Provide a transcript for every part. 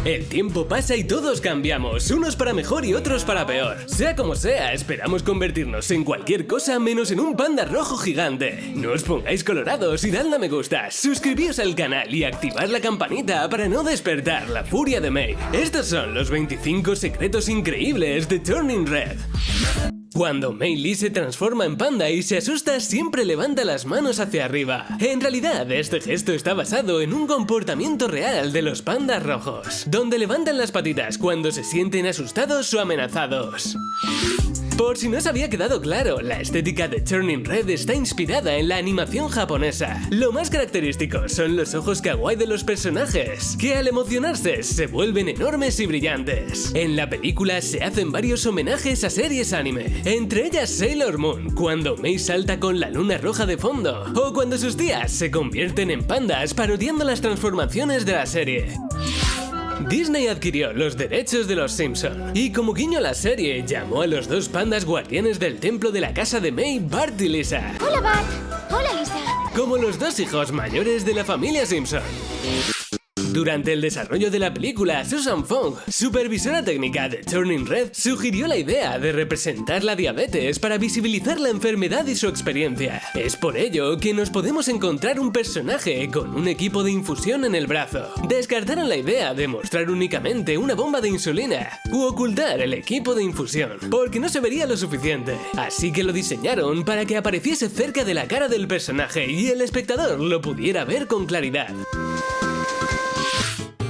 El tiempo pasa y todos cambiamos, unos para mejor y otros para peor. Sea como sea, esperamos convertirnos en cualquier cosa menos en un panda rojo gigante. No os pongáis colorados y dadle a me gusta, suscribíos al canal y activad la campanita para no despertar la furia de May. Estos son los 25 secretos increíbles de Turning Red. Cuando Mei Lee se transforma en panda y se asusta, siempre levanta las manos hacia arriba. En realidad, este gesto está basado en un comportamiento real de los pandas rojos, donde levantan las patitas cuando se sienten asustados o amenazados. Por si no os había quedado claro, la estética de Turning Red está inspirada en la animación japonesa. Lo más característico son los ojos kawaii de los personajes, que al emocionarse se vuelven enormes y brillantes. En la película se hacen varios homenajes a series anime, entre ellas Sailor Moon, cuando Mei salta con la luna roja de fondo, o cuando sus tías se convierten en pandas parodiando las transformaciones de la serie. Disney adquirió los derechos de Los Simpson y como guiño a la serie llamó a los dos pandas guardianes del templo de la casa de Mei, Bart y Lisa. Hola Bart, hola Lisa. Como los dos hijos mayores de la familia Simpson. Durante el desarrollo de la película, Susan Fong, supervisora técnica de Turning Red, sugirió la idea de representar la diabetes para visibilizar la enfermedad y su experiencia. Es por ello que nos podemos encontrar un personaje con un equipo de infusión en el brazo. Descartaron la idea de mostrar únicamente una bomba de insulina u ocultar el equipo de infusión, porque no se vería lo suficiente. Así que lo diseñaron para que apareciese cerca de la cara del personaje y el espectador lo pudiera ver con claridad.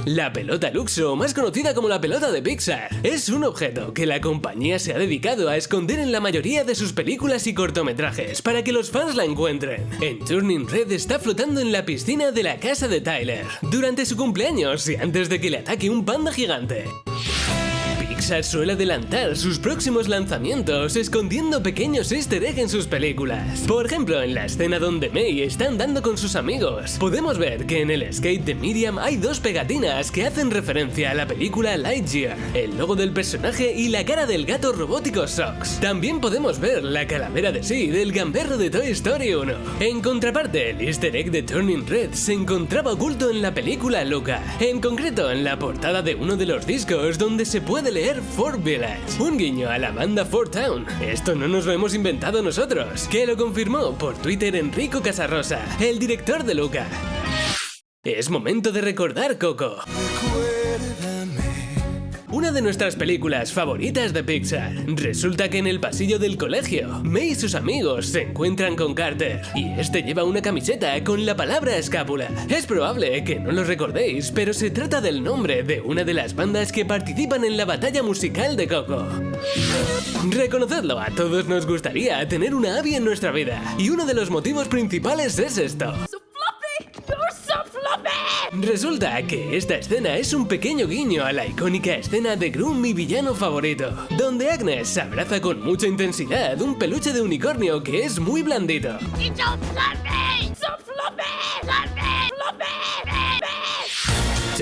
La pelota Luxo, más conocida como la pelota de Pixar, es un objeto que la compañía se ha dedicado a esconder en la mayoría de sus películas y cortometrajes para que los fans la encuentren. En Turning Red está flotando en la piscina de la casa de Tyler durante su cumpleaños y antes de que le ataque un panda gigante. Pixar suele adelantar sus próximos lanzamientos escondiendo pequeños easter eggs en sus películas. Por ejemplo, en la escena donde Mei está andando con sus amigos, podemos ver que en el skate de Miriam hay dos pegatinas que hacen referencia a la película Lightyear, el logo del personaje y la cara del gato robótico Sox. También podemos ver la calavera de Sid del gamberro de Toy Story 1. En contraparte, el easter egg de Turning Red se encontraba oculto en la película Luca, en concreto en la portada de uno de los discos donde se puede leer Fort Village, un guiño a la banda Fort Town. Esto no nos lo hemos inventado nosotros, que lo confirmó por Twitter Enrico Casarosa, el director de Luca. Es momento de recordar Coco, una de nuestras películas favoritas de Pixar. Resulta que en el pasillo del colegio, Mei y sus amigos se encuentran con Carter, y este lleva una camiseta con la palabra escápula. Es probable que no lo recordéis, pero se trata del nombre de una de las bandas que participan en la batalla musical de Coco. Reconocedlo, a todos nos gustaría tener una Abby en nuestra vida, y uno de los motivos principales es esto. Resulta que esta escena es un pequeño guiño a la icónica escena de Gru, mi villano favorito, donde Agnes abraza con mucha intensidad un peluche de unicornio que es muy blandito.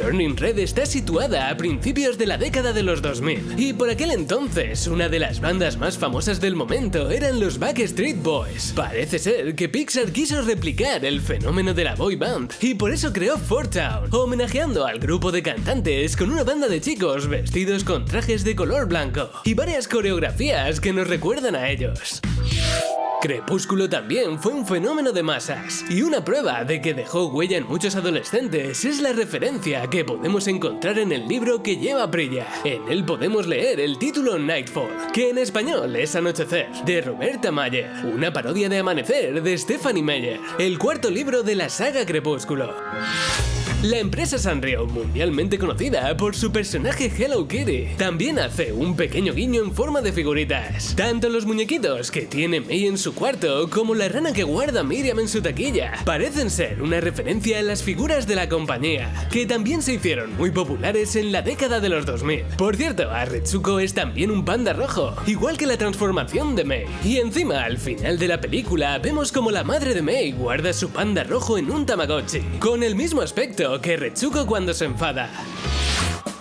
Turning Red está situada a principios de la década de los 2000 y por aquel entonces una de las bandas más famosas del momento eran los Backstreet Boys. Parece ser que Pixar quiso replicar el fenómeno de la boy band y por eso creó Fort Town, homenajeando al grupo de cantantes con una banda de chicos vestidos con trajes de color blanco y varias coreografías que nos recuerdan a ellos. Crepúsculo también fue un fenómeno de masas, y una prueba de que dejó huella en muchos adolescentes es la referencia que podemos encontrar en el libro que lleva Prilla. En él podemos leer el título Nightfall, que en español es Anochecer, de Roberta Mayer, una parodia de Amanecer de Stephanie Meyer, el cuarto libro de la saga Crepúsculo. La empresa Sanrio, mundialmente conocida por su personaje Hello Kitty, también hace un pequeño guiño en forma de figuritas. Tanto los muñequitos que tiene Mei en su cuarto como la rana que guarda Miriam en su taquilla parecen ser una referencia a las figuras de la compañía, que también se hicieron muy populares en la década de los 2000. Por cierto, Retsuko es también un panda rojo, igual que la transformación de Mei. Y encima, al final de la película, vemos como la madre de Mei guarda su panda rojo en un Tamagotchi, con el mismo aspecto que Retsuko cuando se enfada.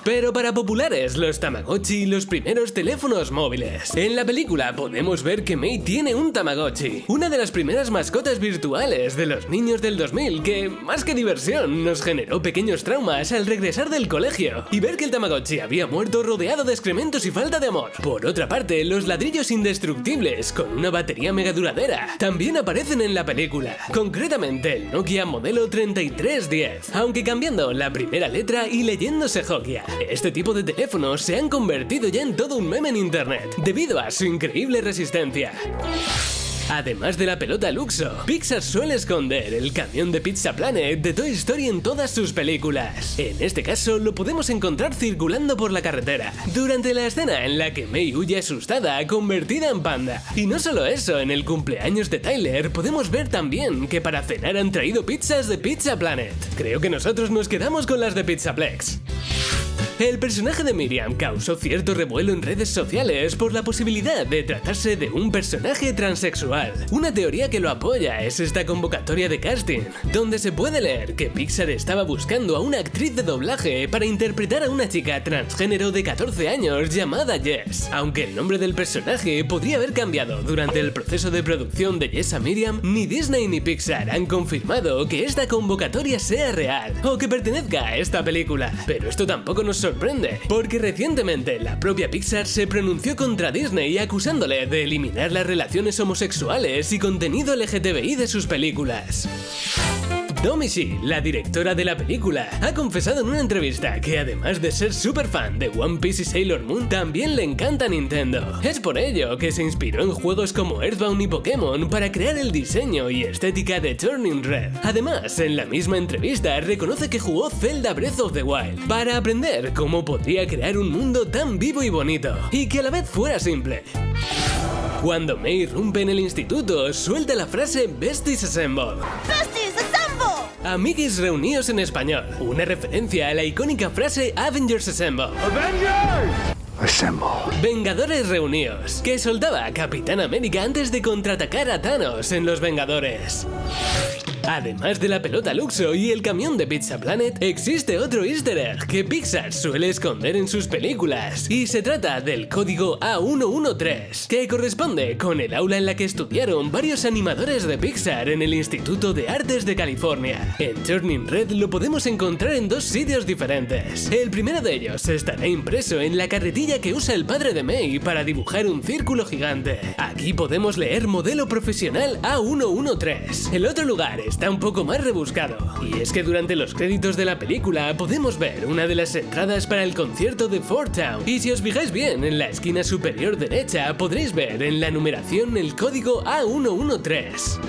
Pero para populares, los Tamagotchi y los primeros teléfonos móviles. En la película podemos ver que Mei tiene un Tamagotchi, una de las primeras mascotas virtuales de los niños del 2000 que, más que diversión, nos generó pequeños traumas al regresar del colegio y ver que el Tamagotchi había muerto rodeado de excrementos y falta de amor. Por otra parte, los ladrillos indestructibles con una batería mega duradera también aparecen en la película, concretamente el Nokia modelo 3310, aunque cambiando la primera letra y leyéndose Nokia. Este tipo de teléfonos se han convertido ya en todo un meme en internet, debido a su increíble resistencia. Además de la pelota Luxo, Pixar suele esconder el camión de Pizza Planet de Toy Story en todas sus películas. En este caso lo podemos encontrar circulando por la carretera, durante la escena en la que Mei huye asustada, convertida en panda. Y no solo eso, en el cumpleaños de Tyler podemos ver también que para cenar han traído pizzas de Pizza Planet. Creo que nosotros nos quedamos con las de Pizzaplex. El personaje de Miriam causó cierto revuelo en redes sociales por la posibilidad de tratarse de un personaje transexual. Una teoría que lo apoya es esta convocatoria de casting, donde se puede leer que Pixar estaba buscando a una actriz de doblaje para interpretar a una chica transgénero de 14 años llamada Jess. Aunque el nombre del personaje podría haber cambiado durante el proceso de producción de Yes a Miriam, ni Disney ni Pixar han confirmado que esta convocatoria sea real o que pertenezca a esta película. Pero esto tampoco nos sorprende, porque recientemente la propia Pixar se pronunció contra Disney acusándole de eliminar las relaciones homosexuales y contenido LGTBI de sus películas. Domichi, la directora de la película, ha confesado en una entrevista que además de ser súper fan de One Piece y Sailor Moon, también le encanta Nintendo. Es por ello que se inspiró en juegos como Earthbound y Pokémon para crear el diseño y estética de Turning Red. Además, en la misma entrevista reconoce que jugó Zelda Breath of the Wild para aprender cómo podría crear un mundo tan vivo y bonito, y que a la vez fuera simple. Cuando Mei irrumpe en el instituto, suelta la frase Besties Assemble. Amiguis reuníos en español, una referencia a la icónica frase Avengers Assemble. ¡Avengers! Assemble. Vengadores reuníos, que soltaba Capitán América antes de contraatacar a Thanos en Los Vengadores. Además de la pelota Luxo y el camión de Pizza Planet, existe otro easter egg que Pixar suele esconder en sus películas, y se trata del código A113, que corresponde con el aula en la que estudiaron varios animadores de Pixar en el Instituto de Artes de California. En Turning Red lo podemos encontrar en dos sitios diferentes. El primero de ellos estará impreso en la carretilla que usa el padre de Mei para dibujar un círculo gigante. Aquí podemos leer modelo profesional A113. El otro lugar está un poco más rebuscado, y es que durante los créditos de la película podemos ver una de las entradas para el concierto de Fort Town, y si os fijáis bien en la esquina superior derecha podréis ver en la numeración el código A113.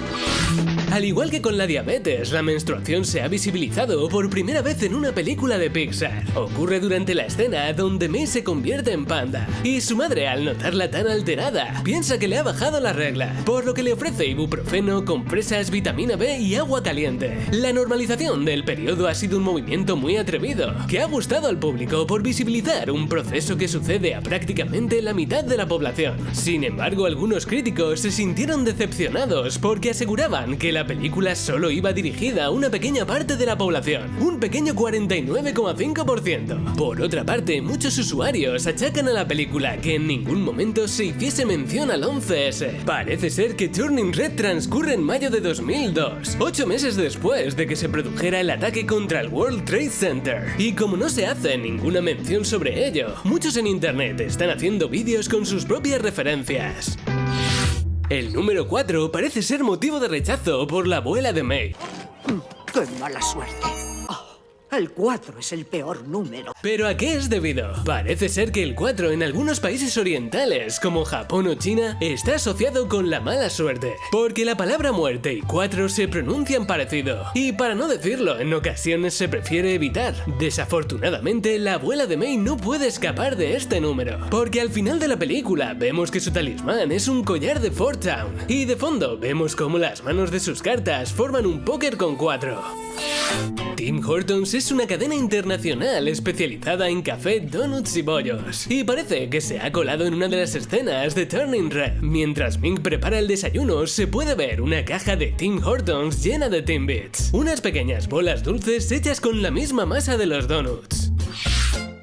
Al igual que con la diabetes, la menstruación se ha visibilizado por primera vez en una película de Pixar. Ocurre durante la escena donde Mei se convierte en panda, y su madre, al notarla tan alterada, piensa que le ha bajado la regla, por lo que le ofrece ibuprofeno, compresas, vitamina B y agua caliente. La normalización del periodo ha sido un movimiento muy atrevido, que ha gustado al público por visibilizar un proceso que sucede a prácticamente la mitad de la población. Sin embargo, algunos críticos se sintieron decepcionados porque aseguraban que la película solo iba dirigida a una pequeña parte de la población, un pequeño 49,5%. Por otra parte, muchos usuarios achacan a la película que en ningún momento se hiciese mención al 11S. Parece ser que Turning Red transcurre en mayo de 2002, 8 meses después de que se produjera el ataque contra el World Trade Center. Y como no se hace ninguna mención sobre ello, muchos en internet están haciendo vídeos con sus propias referencias. El número 4 parece ser motivo de rechazo por la abuela de Mei. ¡Qué mala suerte! El 4 es el peor número. ¿Pero a qué es debido? Parece ser que el 4 en algunos países orientales, como Japón o China, está asociado con la mala suerte, porque la palabra muerte y 4 se pronuncian parecido, y para no decirlo, en ocasiones se prefiere evitar. Desafortunadamente, la abuela de Mei no puede escapar de este número, porque al final de la película vemos que su talismán es un collar de Fort Town, y de fondo vemos cómo las manos de sus cartas forman un póker con 4. Tim Hortons es una cadena internacional especializada en café, donuts y bollos, y parece que se ha colado en una de las escenas de Turning Red. Mientras Ming prepara el desayuno, se puede ver una caja de Tim Hortons llena de Timbits, unas pequeñas bolas dulces hechas con la misma masa de los donuts.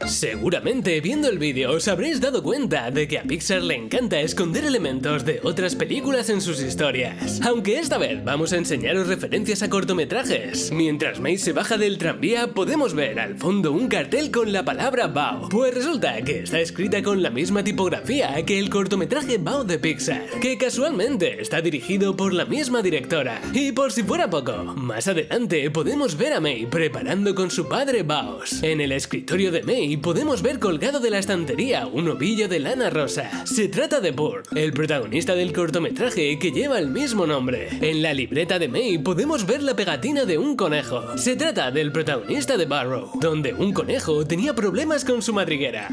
Seguramente viendo el vídeo os habréis dado cuenta de que a Pixar le encanta esconder elementos de otras películas en sus historias. Aunque esta vez vamos a enseñaros referencias a cortometrajes. Mientras May se baja del tranvía podemos ver al fondo un cartel con la palabra Bao. Pues resulta que está escrita con la misma tipografía que el cortometraje Bao de Pixar, que casualmente está dirigido por la misma directora. Y por si fuera poco, más adelante podemos ver a May preparando con su padre Baos. En el escritorio de May podemos ver colgado de la estantería un ovillo de lana rosa. Se trata de Burt, el protagonista del cortometraje que lleva el mismo nombre. En la libreta de May podemos ver la pegatina de un conejo. Se trata del protagonista de Barrow, donde un conejo tenía problemas con su madriguera.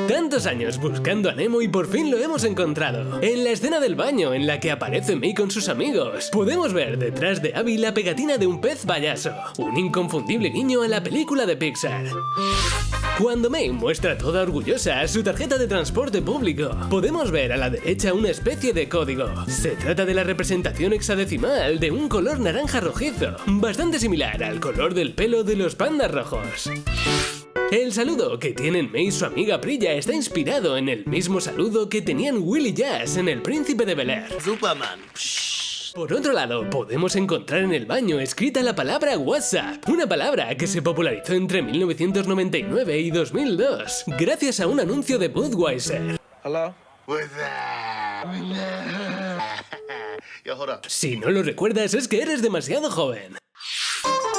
Tantos años buscando a Nemo y por fin lo hemos encontrado. En la escena del baño en la que aparece May con sus amigos, podemos ver detrás de Abby la pegatina de un pez payaso, un inconfundible guiño a la película de Pixar. Cuando May muestra toda orgullosa su tarjeta de transporte público, podemos ver a la derecha una especie de código. Se trata de la representación hexadecimal de un color naranja rojizo, bastante similar al color del pelo de los pandas rojos. El saludo que tienen May y su amiga Priya está inspirado en el mismo saludo que tenían Will y Jazz en El Príncipe de Bel-Air. Superman. Por otro lado, podemos encontrar en el baño escrita la palabra WhatsApp, una palabra que se popularizó entre 1999 y 2002, gracias a un anuncio de Budweiser. Hello? Si no lo recuerdas es que eres demasiado joven.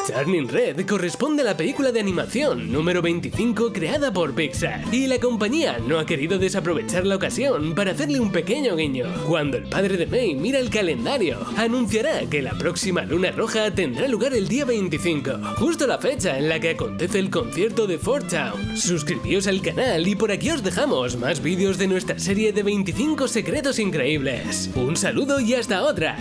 Turning Red corresponde a la película de animación número 25 creada por Pixar, y la compañía no ha querido desaprovechar la ocasión para hacerle un pequeño guiño. Cuando el padre de May mira el calendario, anunciará que la próxima luna roja tendrá lugar el día 25, justo la fecha en la que acontece el concierto de Fort Town. Suscribíos al canal y por aquí os dejamos más vídeos de nuestra serie de 25 secretos increíbles. Un saludo y hasta otra.